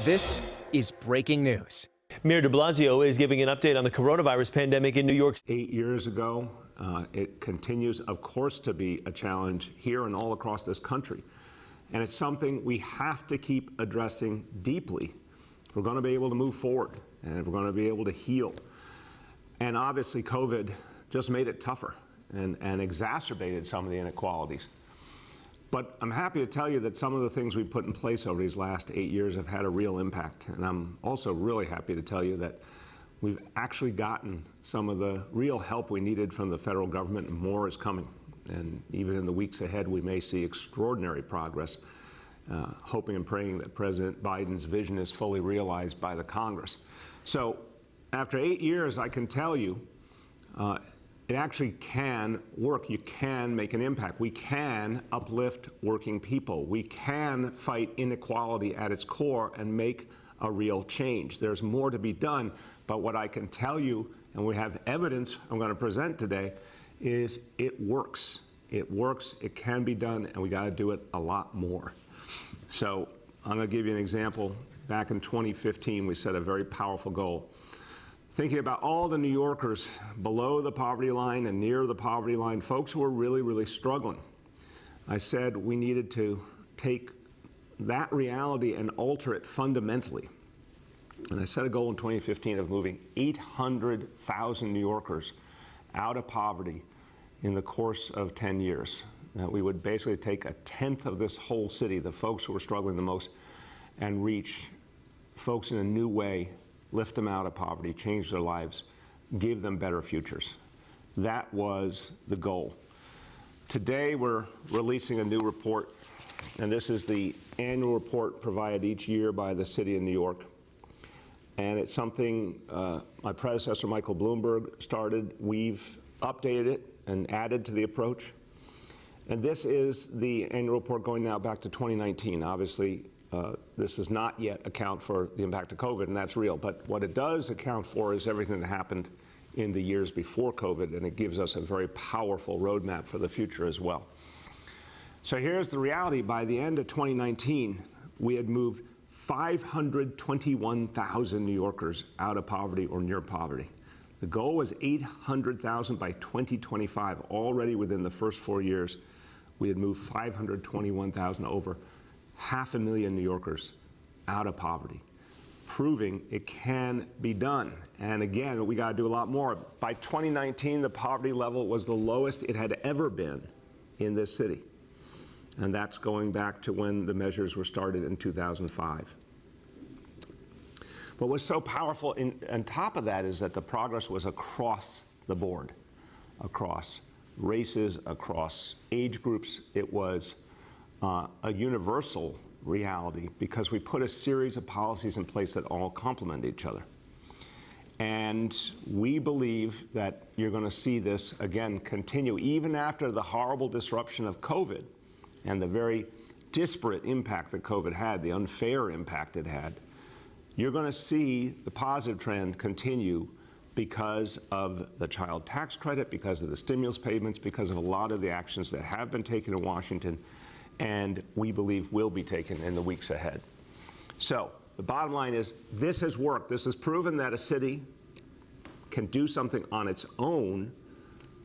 This is breaking news. Mayor de Blasio is giving an update on the coronavirus pandemic in New York. 8 years ago, it continues, of course, to be a challenge here and all across this country. And it's something we have to keep addressing deeply if we're going to be able to move forward and if we're going to be able to heal. And obviously, COVID just made it tougher and exacerbated some of the inequalities. But I'm happy to tell you that some of the things we've put in place over these last 8 years have had a real impact. And I'm also really happy to tell you that we've actually gotten some of the real help we needed from the federal government, and more is coming. And even in the weeks ahead, we may see extraordinary progress, hoping and praying that President Biden's vision is fully realized by the Congress. So after 8 years, I can tell you, it actually can work. You can make an impact. We can uplift working people. We can fight inequality at its core and make a real change. There's more to be done, but what I can tell you, and we have evidence I'm going to present today, is it works. It works, it can be done, and we got to do it a lot more. So I'm going to give you an example. Back in 2015, we set a very powerful goal. Thinking about all the New Yorkers below the poverty line and near the poverty line, folks who are really, really struggling. I said we needed to take that reality and alter it fundamentally. And I set a goal in 2015 of moving 800,000 New Yorkers out of poverty in the course of 10 years. That we would basically take a tenth of this whole city, the folks who were struggling the most, and reach folks in a new way, lift them out of poverty, change their lives, give them better futures. That was the goal. Today we're releasing a new report, and this is the annual report provided each year by the city of New York. And it's something my predecessor, Michael Bloomberg, started. We've updated it and added to the approach. And this is the annual report going now back to 2019. Obviously, this does not yet account for the impact of COVID, and that's real. But what it does account for is everything that happened in the years before COVID, and it gives us a very powerful roadmap for the future as well. So here's the reality. By the end of 2019, we had moved 521,000 New Yorkers out of poverty or near poverty. The goal was 800,000 by 2025. Already within the first 4 years, we had moved 521,000, over 500,000 New Yorkers out of poverty, proving it can be done. And again, we got to do a lot more. By 2019, the poverty level was the lowest it had ever been in this city. And that's going back to when the measures were started in 2005. But what's so powerful on top of that is that the progress was across the board, across races, across age groups. It was a universal reality because we put a series of policies in place that all complement each other. And we believe that you're going to see this, again, continue even after the horrible disruption of COVID and the very disparate impact that COVID had, the unfair impact it had. You're going to see the positive trend continue because of the child tax credit, because of the stimulus payments, because of a lot of the actions that have been taken in Washington and we believe will be taken in the weeks ahead. So the bottom line is this has worked. This has proven that a city can do something on its own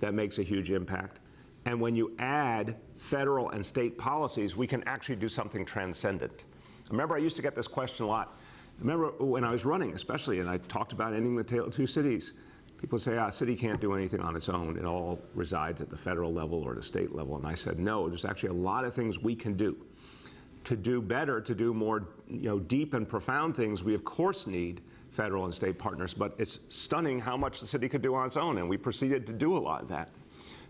that makes a huge impact. And when you add federal and state policies, we can actually do something transcendent. I remember I used to get this question a lot. I remember when I was running, especially, and I talked about ending the Tale of Two Cities. People would say, a city can't do anything on its own. It all resides at the federal level or the state level. And I said, no, there's actually a lot of things we can do. To do better, to do more deep and profound things, we of course need federal and state partners, but it's stunning how much the city could do on its own, and we proceeded to do a lot of that.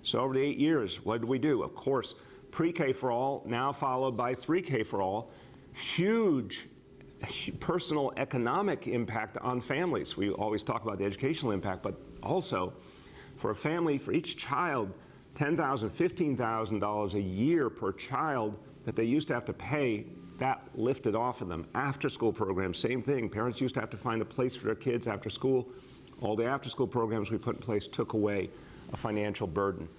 So over the 8 years, what did we do? Of course, pre-K for all, now followed by 3K for all, huge personal economic impact on families. We always talk about the educational impact, but also for a family, for each child, $10,000, $15,000 a year per child that they used to have to pay, that lifted off of them. After-school programs, same thing. Parents used to have to find a place for their kids after school. All the after-school programs we put in place took away a financial burden.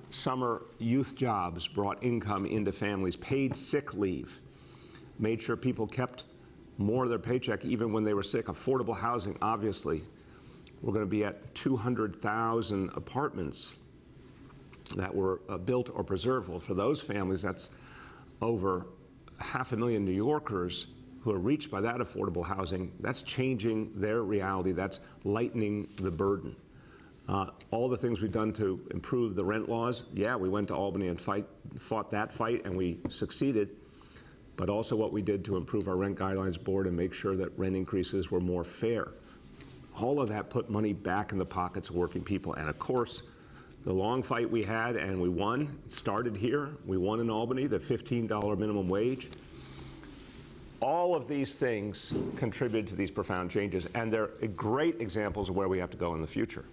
Summer youth jobs brought income into families, paid sick leave, made sure people kept more of their paycheck even when they were sick. Affordable housing, obviously. We're going to be at 200,000 apartments that were built or preserved. Well, for those families, that's over 500,000 New Yorkers who are reached by that affordable housing. That's changing their reality. That's lightening the burden. All the things we've done to improve the rent laws, yeah, we went to Albany and fought that fight, and we succeeded. But also what we did to improve our rent guidelines board and make sure that rent increases were more fair. All of that put money back in the pockets of working people. And of course, the long fight we had, and we won, started here. We won in Albany, the $15 minimum wage. All of these things contributed to these profound changes, and they're great examples of where we have to go in the future.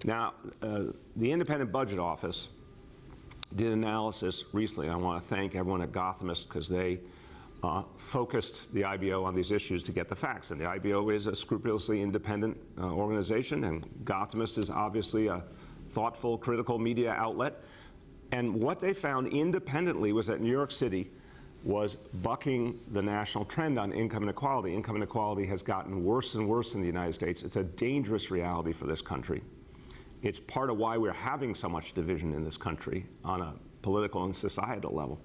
Now, the Independent Budget Office did analysis recently. I want to thank everyone at Gothamist because they focused the IBO on these issues to get the facts. And the IBO is a scrupulously independent organization, and Gothamist is obviously a thoughtful, critical media outlet. And what they found independently was that New York City was bucking the national trend on income inequality. Income inequality has gotten worse and worse in the United States. It's a dangerous reality for this country. It's part of why we're having so much division in this country on a political and societal level.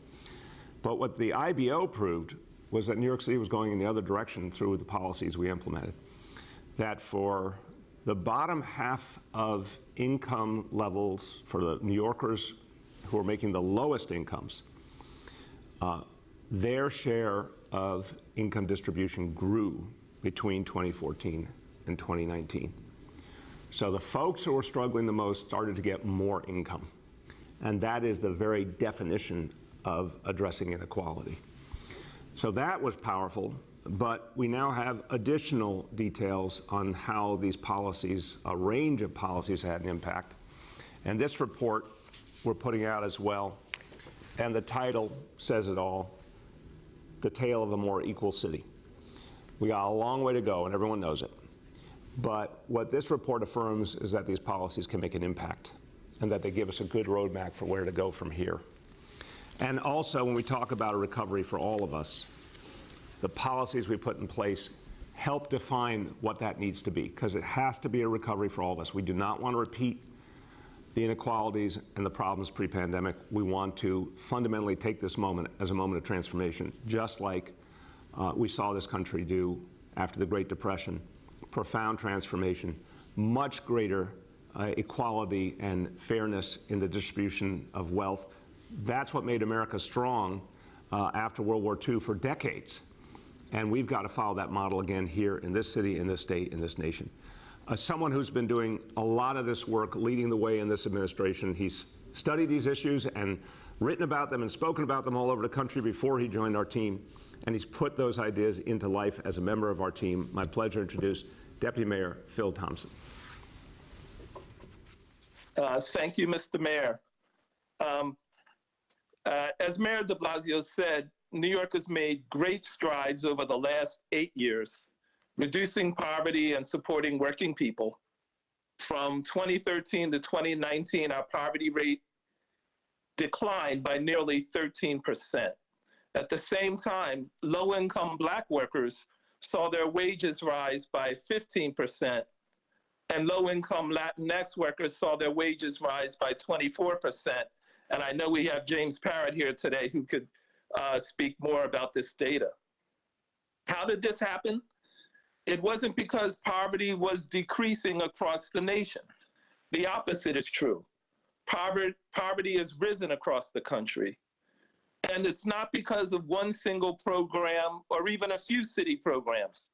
But what the IBO proved was that New York City was going in the other direction through the policies we implemented. That for the bottom half of income levels, for the New Yorkers who are making the lowest incomes, their share of income distribution grew between 2014 and 2019. So the folks who were struggling the most started to get more income. And that is the very definition of addressing inequality. So that was powerful, but we now have additional details on how these policies, a range of policies, had an impact. And this report we're putting out as well, and the title says it all, The Tale of a More Equal City. We got a long way to go, and everyone knows it. But what this report affirms is that these policies can make an impact and that they give us a good roadmap for where to go from here. And also, when we talk about a recovery for all of us, the policies we put in place help define what that needs to be, because it has to be a recovery for all of us. We do not want to repeat the inequalities and the problems pre-pandemic. We want to fundamentally take this moment as a moment of transformation, just like we saw this country do after the Great Depression. Profound transformation, much greater equality and fairness in the distribution of wealth. That's what made America strong after World War II for decades. And we've got to follow that model again here in this city, in this state, in this nation. Someone who's been doing a lot of this work, leading the way in this administration, he's studied these issues and written about them and spoken about them all over the country before he joined our team. And he's put those ideas into life as a member of our team. My pleasure to introduce Deputy Mayor Phil Thompson. Thank you, Mr. Mayor. As Mayor de Blasio said, New York has made great strides over the last 8 years, reducing poverty and supporting working people. From 2013 to 2019, our poverty rate declined by nearly 13%. At the same time, low-income Black workers saw their wages rise by 15%, and low-income Latinx workers saw their wages rise by 24%. And I know we have James Parrott here today who could speak more about this data. How did this happen? It wasn't because poverty was decreasing across the nation. The opposite is true. Poverty has risen across the country. And it's not because of one single program or even a few city programs.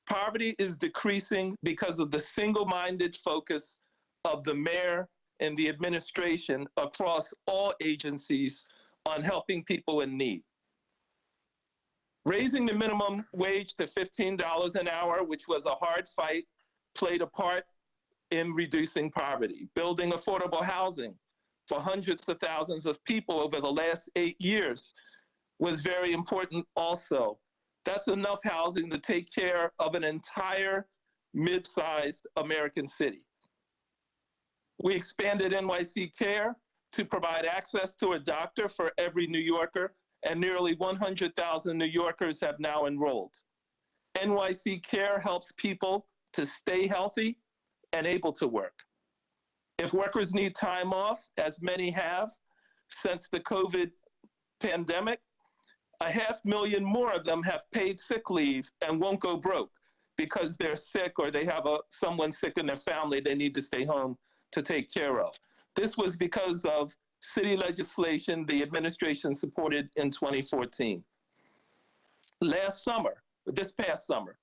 Poverty is decreasing because of the single-minded focus of the mayor and the administration across all agencies on helping people in need. Raising the minimum wage to $15 an hour, which was a hard fight, played a part in reducing poverty. Building affordable housing for hundreds of thousands of people over the last 8 years was very important also. That's enough housing to take care of an entire mid-sized American city. We expanded NYC Care to provide access to a doctor for every New Yorker, and nearly 100,000 New Yorkers have now enrolled. NYC Care helps people to stay healthy and able to work. If workers need time off, as many have since the COVID pandemic, 500,000 more of them have paid sick leave and won't go broke because they're sick or they have someone sick in their family they need to stay home to take care of. This was because of city legislation the administration supported in 2014. This past summer,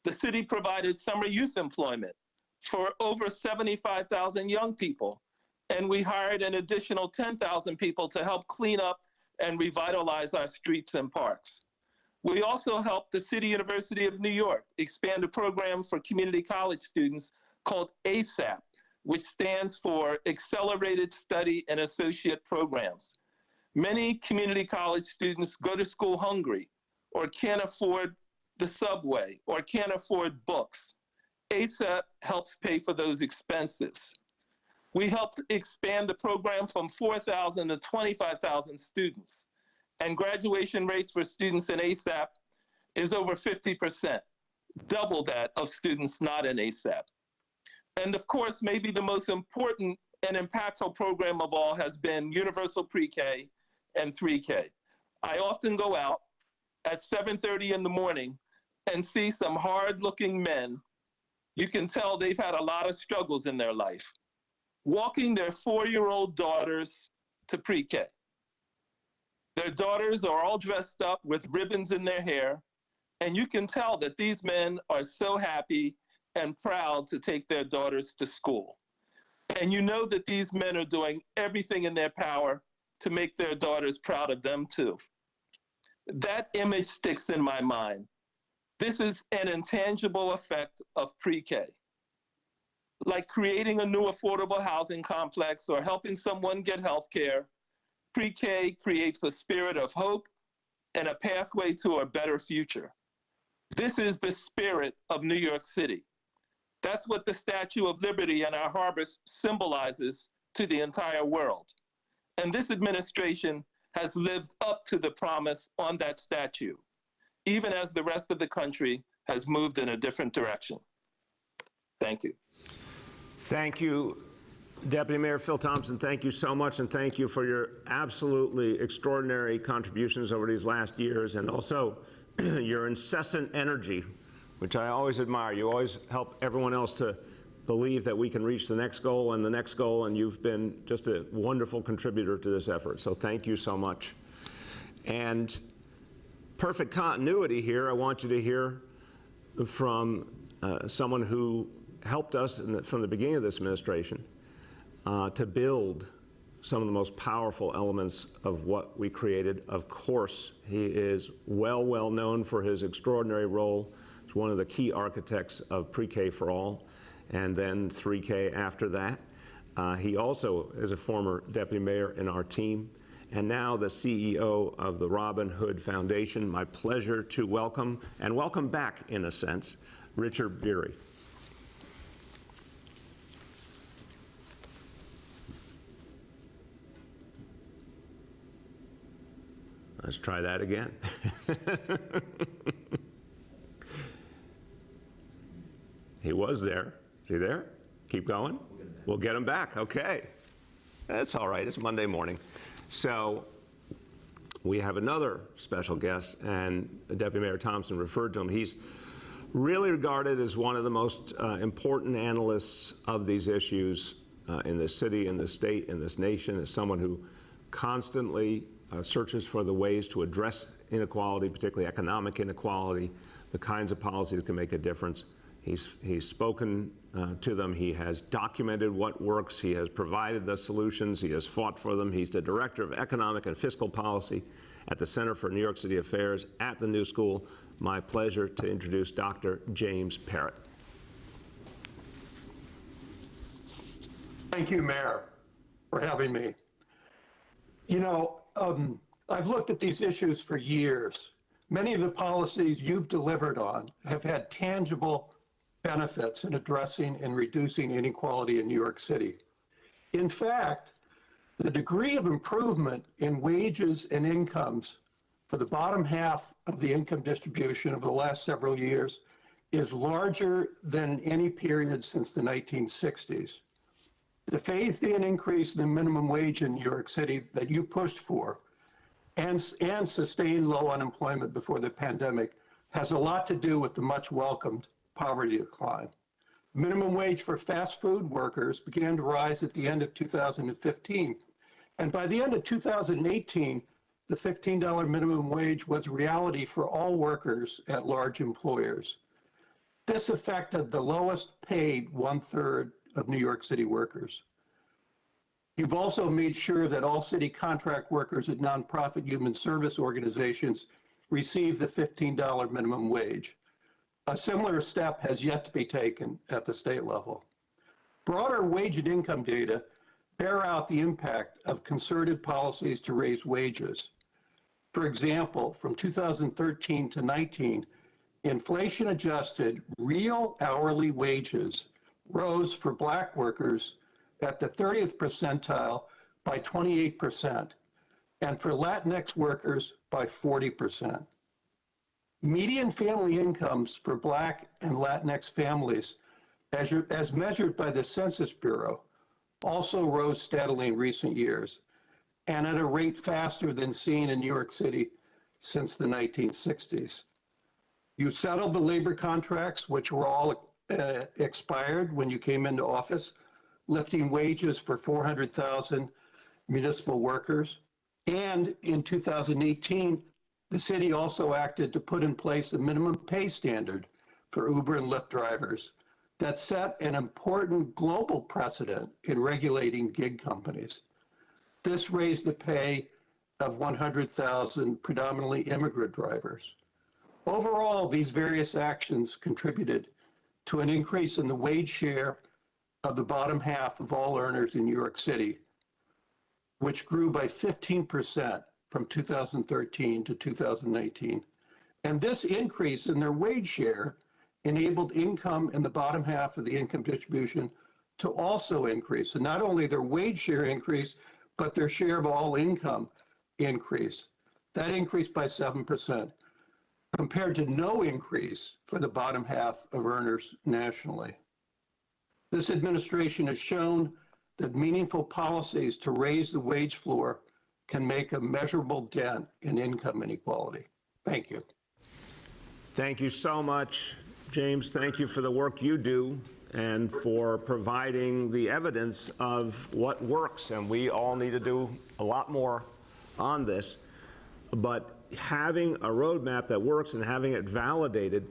the city provided summer youth employment for over 75,000 young people, and we hired an additional 10,000 people to help clean up and revitalize our streets and parks. We also helped the City University of New York expand a program for community college students called ASAP, which stands for Accelerated Study and Associate Programs. Many community college students go to school hungry or can't afford the subway or can't afford books. ASAP helps pay for those expenses. We helped expand the program from 4,000 to 25,000 students, and graduation rates for students in ASAP is over 50%, double that of students not in ASAP. And of course, maybe the most important and impactful program of all has been universal pre-K and 3K. I often go out at 7:30 in the morning and see some hard-looking men. You can tell they've had a lot of struggles in their life, walking their 4-year-old daughters to pre-K. Their daughters are all dressed up with ribbons in their hair, and you can tell that these men are so happy and proud to take their daughters to school. And you know that these men are doing everything in their power to make their daughters proud of them too. That image sticks in my mind. This is an intangible effect of pre-K. Like creating a new affordable housing complex or helping someone get health care, pre-K creates a spirit of hope and a pathway to a better future. This is the spirit of New York City. That's what the Statue of Liberty and our harbor symbolizes to the entire world. And this administration has lived up to the promise on that statue, even as the rest of the country has moved in a different direction. Thank you. Thank you, Deputy Mayor Phil Thompson. Thank you so much, and thank you for your absolutely extraordinary contributions over these last years, and also your incessant energy, which I always admire. You always help everyone else to believe that we can reach the next goal and the next goal, and you've been just a wonderful contributor to this effort. So thank you so much. And perfect continuity here, I want you to hear from someone who helped us from the beginning of this administration to build some of the most powerful elements of what we created. Of course, he is well known for his extraordinary role as one of the key architects of Pre-K for All, and then 3K after that. He also is a former deputy mayor in our team, and now the CEO of the Robin Hood Foundation. My pleasure to welcome, and welcome back in a sense, Richard Beery. Let's try that again. He was there. Is he there? Keep going. We'll get him back. Okay. That's all right. It's Monday morning. So we have another special guest, and Deputy Mayor Thompson referred to him. He's really regarded as one of the most important analysts of these issues in this city, in this state, in this nation, as someone who constantly searches for the ways to address inequality, particularly economic inequality, the kinds of policies that can make a difference. He's spoken to them. He has documented what works. He has provided the solutions. He has fought for them. He's the Director of Economic and Fiscal Policy at the Center for New York City Affairs at the New School. My pleasure to introduce Dr. James Parrott. Thank you, Mayor, for having me. You know, I've looked at these issues for years. Many of the policies you've delivered on have had tangible benefits in addressing and reducing inequality in New York City. In fact, the degree of improvement in wages and incomes for the bottom half of the income distribution over the last several years is larger than any period since the 1960s. The phased-in increase in the minimum wage in New York City that you pushed for and sustained low unemployment before the pandemic has a lot to do with the much welcomed poverty decline. Minimum wage for fast food workers began to rise at the end of 2015. And by the end of 2018, the $15 minimum wage was reality for all workers at large employers. This affected the lowest paid 1/3 of New York City workers. You've also made sure that all city contract workers at nonprofit human service organizations receive the $15 minimum wage. A similar step has yet to be taken at the state level. Broader wage and income data bear out the impact of concerted policies to raise wages. For example, from 2013 to 19, inflation-adjusted real hourly wages rose for Black workers at the 30th percentile by 28%, and for Latinx workers by 40%. Median family incomes for Black and Latinx families, as measured by the Census Bureau, also rose steadily in recent years, and at a rate faster than seen in New York City since the 1960s. You settled the labor contracts, which were all expired when you came into office, lifting wages for 400,000 municipal workers. And in 2018, the city also acted to put in place a minimum pay standard for Uber and Lyft drivers that set an important global precedent in regulating gig companies. This raised the pay of 100,000 predominantly immigrant drivers. Overall, these various actions contributed to an increase in the wage share of the bottom half of all earners in New York City, which grew by 15% from 2013 to 2019. And this increase in their wage share enabled income in the bottom half of the income distribution to also increase. And not only their wage share increased, but their share of all income increased. That increased by 7%, compared to no increase for the bottom half of earners nationally. This administration has shown that meaningful policies to raise the wage floor can make a measurable dent in income inequality. Thank you. Thank you so much, James. Thank you for the work you do and for providing the evidence of what works. And we all need to do a lot more on this. But having a roadmap that works and having it validated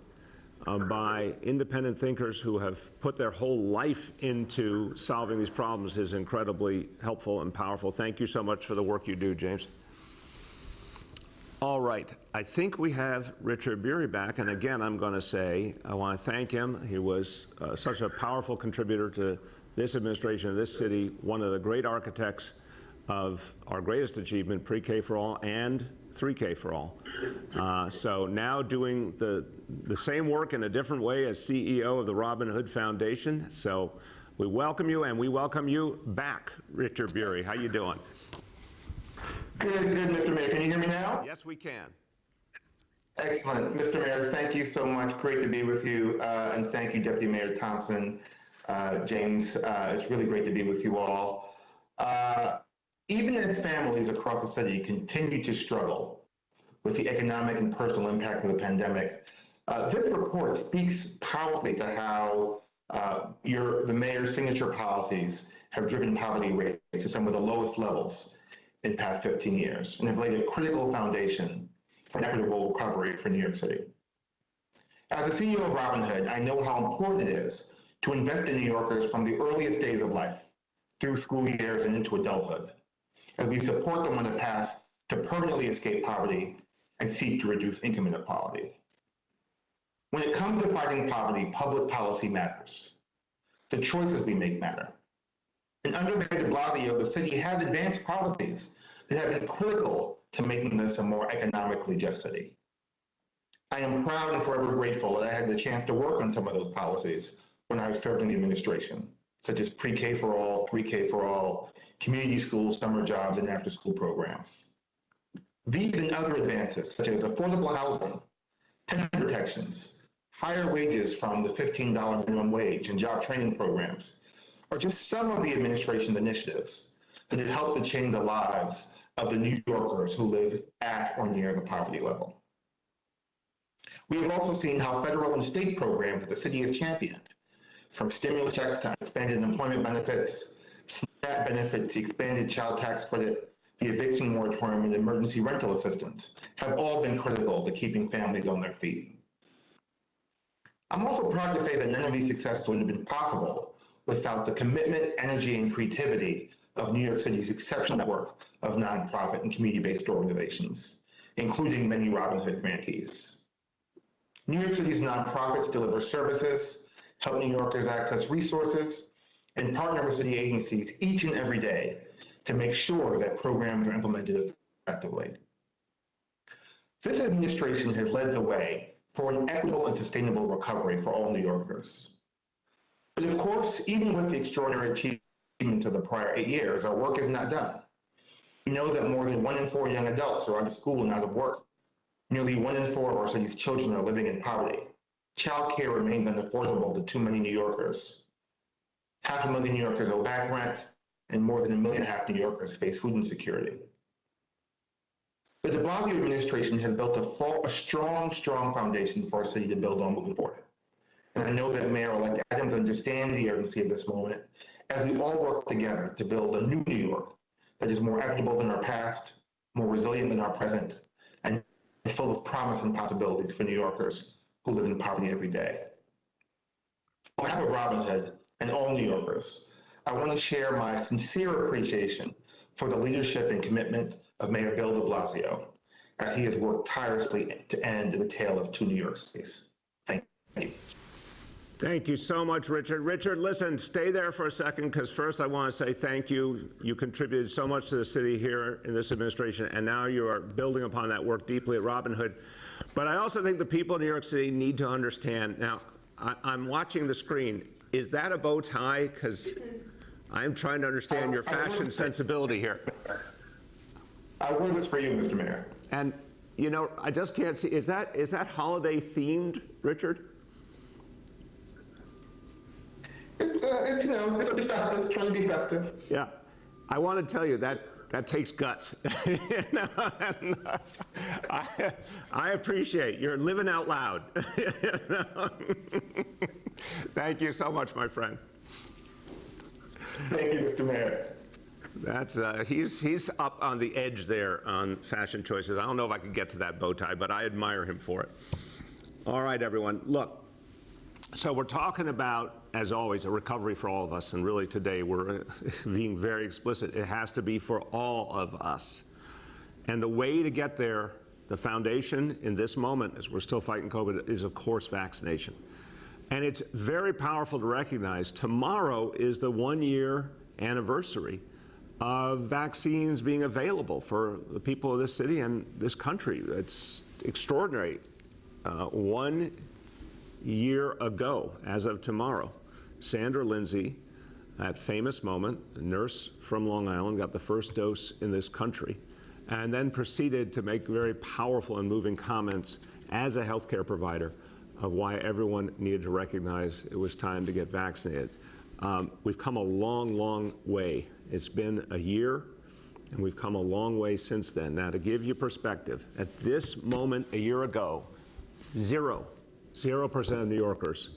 by independent thinkers who have put their whole life into solving these problems is incredibly helpful and powerful. Thank you so much for the work you do, James. All right, I think we have Richard Bury back, and again, I'm going to say I want to thank him. He was such a powerful contributor to this administration of this city, one of the great architects of our greatest achievement, pre-K for all and 3K for all. So now doing the same work in a different way as CEO of the Robin Hood Foundation. So we welcome you, and we welcome you back, Richard Bury. How you doing? Good, Mr. Mayor. Can you hear me now? Yes, we can. Excellent. Mr. Mayor, thank you so much. Great to be with you. And thank you, Deputy Mayor Thompson, James. It's really great to be with you all. Even as families across the city continue to struggle with the economic and personal impact of the pandemic, this report speaks powerfully to how the mayor's signature policies have driven poverty rates to some of the lowest levels in the past 15 years and have laid a critical foundation for an equitable recovery for New York City. As the CEO of Robin Hood, I know how important it is to invest in New Yorkers from the earliest days of life through school years and into adulthood, as we support them on the path to permanently escape poverty and seek to reduce income inequality. When it comes to fighting poverty, public policy matters. The choices we make matter. And under Mayor de Blasio, the city has advanced policies that have been critical to making this a more economically just city. I am proud and forever grateful that I had the chance to work on some of those policies when I was serving in the administration, such as pre-K for all, 3K for all, community schools, summer jobs, and after-school programs. These and other advances, such as affordable housing, pension protections, higher wages from the $15 minimum wage and job training programs, are just some of the administration's initiatives that have helped to change the lives of the New Yorkers who live at or near the poverty level. We have also seen how federal and state programs that the city has championed, from stimulus checks to expanded employment benefits, SNAP benefits, the expanded child tax credit, the eviction moratorium, and emergency rental assistance, have all been critical to keeping families on their feet. I'm also proud to say that none of these successes would have been possible without the commitment, energy, and creativity of New York City's exceptional network of nonprofit and community-based organizations, including many Robin Hood grantees. New York City's nonprofits deliver services, help New Yorkers access resources, and partner with city agencies each and every day to make sure that programs are implemented effectively. This administration has led the way for an equitable and sustainable recovery for all New Yorkers. But of course, even with the extraordinary achievements of the prior 8 years, our work is not done. We know that more than 1 in 4 young adults are out of school and out of work. Nearly 1 in 4 of our city's children are living in poverty. Child care remains unaffordable to too many New Yorkers. 500,000 New Yorkers owe back rent, and more than 1.5 million New Yorkers face food insecurity. The de Blasio administration has built a strong foundation for our city to build on moving forward. And I know that Mayor-elect Adams understands the urgency of this moment as we all work together to build a new New York that is more equitable than our past, more resilient than our present, and full of promise and possibilities for New Yorkers who live in poverty every day. On behalf of Robin Hood and all New Yorkers, I want to share my sincere appreciation for the leadership and commitment of Mayor Bill de Blasio, as he has worked tirelessly to end the tale of two New York cities. Thank you. Thank you so much, Richard. Richard, listen, stay there for a second, because first I want to say thank you. You contributed so much to the city here in this administration, and now you are building upon that work deeply at Robin Hood. But I also think the people of New York City need to understand. Now, I'm watching the screen. Is that a bow tie? Because I'm trying to understand your fashion sensibility here. I wore this for you, Mr. Mayor. And, you know, I just can't see. Is that holiday themed, Richard? It's, you know, it's festive. It's trying to be festive. Yeah. I want to tell you that takes guts. I appreciate you're living out loud. Thank you so much, my friend. Thank you, Mr. Mayor. That's he's up on the edge there on fashion choices. I don't know if I could get to that bow tie, but I admire him for it. All right, everyone. Look, so we're talking about, as always, a recovery for all of us, and really today we're being very explicit. It has to be for all of us. And the way to get there, the foundation in this moment, as we're still fighting COVID, is of course vaccination. And it's very powerful to recognize tomorrow is the 1-year anniversary of vaccines being available for the people of this city and this country. It's extraordinary. 1 year ago, as of tomorrow, Sandra Lindsay, that famous moment, a nurse from Long Island, got the first dose in this country, and then proceeded to make very powerful and moving comments as a healthcare provider of why everyone needed to recognize it was time to get vaccinated. We've come a long, long way. It's been a year, and we've come a long way since then. Now, to give you perspective, at this moment a year ago, 0% of New Yorkers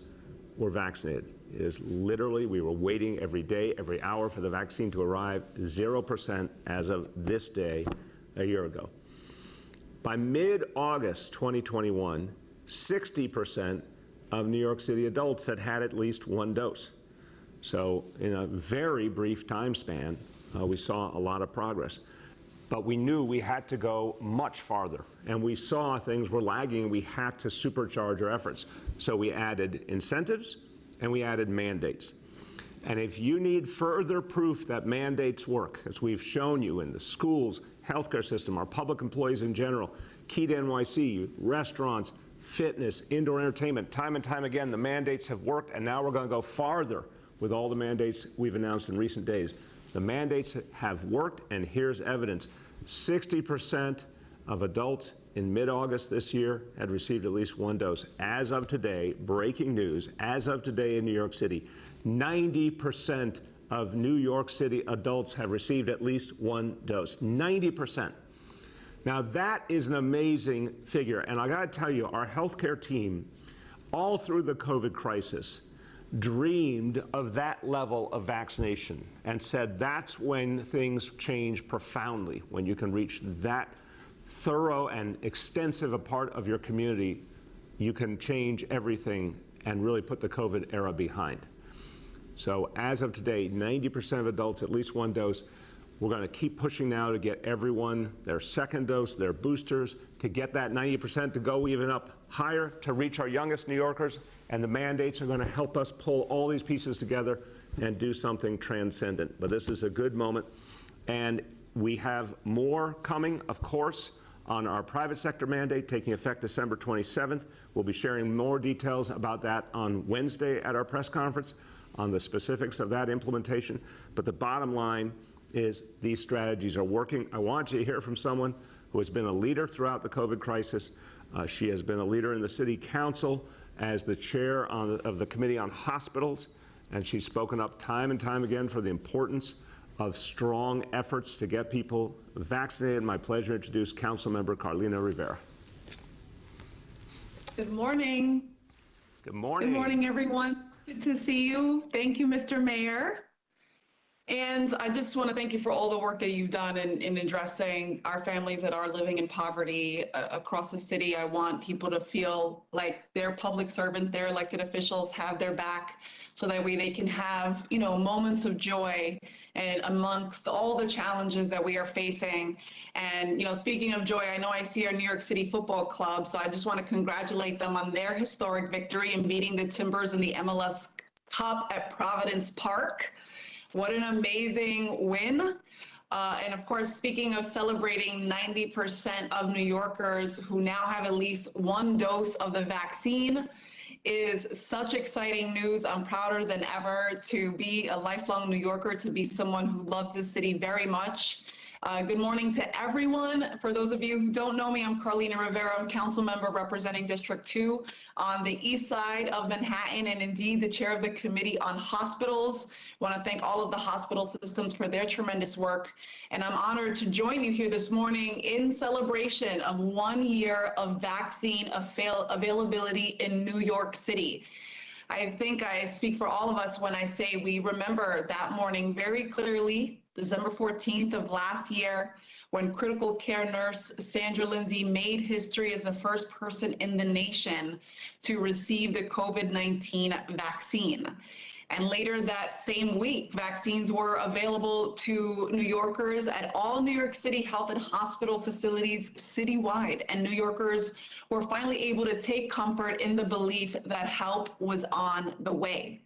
were vaccinated. It is literally, we were waiting every day, every hour for the vaccine to arrive. 0% as of this day a year ago. By mid-August 2021, 60% of New York City adults had had at least 1 dose. So in a very brief time span, we saw a lot of progress. But we knew we had to go much farther, and we saw things were lagging. We had to supercharge our efforts. So we added incentives and we added mandates. And if you need further proof that mandates work, as we've shown you in the schools, healthcare system, our public employees in general, Key to NYC, restaurants, fitness, indoor entertainment, time and time again, the mandates have worked, and now we're going to go farther with all the mandates we've announced in recent days. The mandates have worked, and here's evidence. 60% of adults in mid-August this year had received at least one dose. As of today, breaking news, as of today in New York City, 90% of New York City adults have received at least one dose. 90%. Now that is an amazing figure, and I gotta tell you, our healthcare team, all through the COVID crisis, dreamed of that level of vaccination and said that's when things change profoundly, when you can reach that thorough and extensive a part of your community, you can change everything and really put the COVID era behind. So as of today, 90% of adults at least one dose. We're going to keep pushing now to get everyone their second dose, their boosters, to get that 90% to go even up higher, to reach our youngest New Yorkers. And the mandates are going to help us pull all these pieces together and do something transcendent. But this is a good moment. And we have more coming, of course, on our private sector mandate taking effect December 27th. We'll be sharing more details about that on Wednesday at our press conference on the specifics of that implementation. But the bottom line is these strategies are working. I want you to hear from someone who has been a leader throughout the COVID crisis. She has been a leader in the City Council as the chair of the Committee on Hospitals, and she's spoken up time and time again for the importance of strong efforts to get people vaccinated. My pleasure to introduce Councilmember Carlina Rivera. Good morning. Good morning. Good morning, everyone. Good to see you. Thank you, Mr. Mayor. And I just want to thank you for all the work that you've done in addressing our families that are living in poverty across the city. I want people to feel like their public servants, their elected officials have their back, so that way they can have, you know, moments of joy and amongst all the challenges that we are facing. And, you know, speaking of joy, I know I see our New York City Football Club, so I just want to congratulate them on their historic victory in beating the Timbers in the MLS Cup at Providence Park. What an amazing win. And of course, speaking of celebrating 90% of New Yorkers who now have at least one dose of the vaccine is such exciting news. I'm prouder than ever to be a lifelong New Yorker, to be someone who loves this city very much. Good morning to everyone. For those of you who don't know me, I'm Carlina Rivera. I'm council member representing District 2 on the east side of Manhattan, and indeed the chair of the Committee on Hospitals. I want to thank all of the hospital systems for their tremendous work. And I'm honored to join you here this morning in celebration of 1 year of vaccine availability in New York City. I think I speak for all of us when I say we remember that morning very clearly, December 14th of last year, when critical care nurse Sandra Lindsay made history as the first person in the nation to receive the COVID-19 vaccine. And later that same week, vaccines were available to New Yorkers at all New York City health and hospital facilities citywide. And New Yorkers were finally able to take comfort in the belief that help was on the way.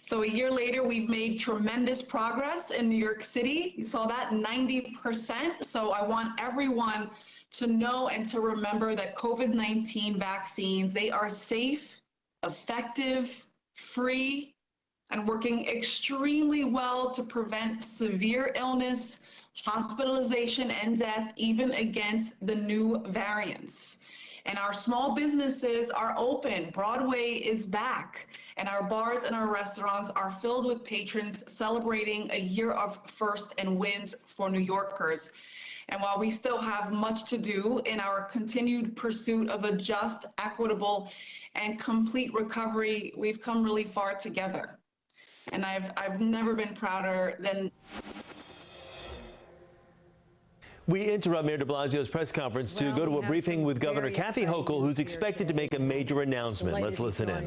So a year later, we've made tremendous progress in New York City. You saw that 90%. So I want everyone to know and to remember that COVID-19 vaccines, they are safe, effective, free, and working extremely well to prevent severe illness, hospitalization, and death, even against the new variants. And our small businesses are open. Broadway is back. And our bars and our restaurants are filled with patrons celebrating a year of firsts and wins for New Yorkers. And while we still have much to do in our continued pursuit of a just, equitable, and complete recovery, we've come really far together. And I've never been prouder than. We interrupt Mayor de Blasio's press conference to go to a briefing with Governor Kathy Hochul, who's expected to make a major announcement. Let's listen in.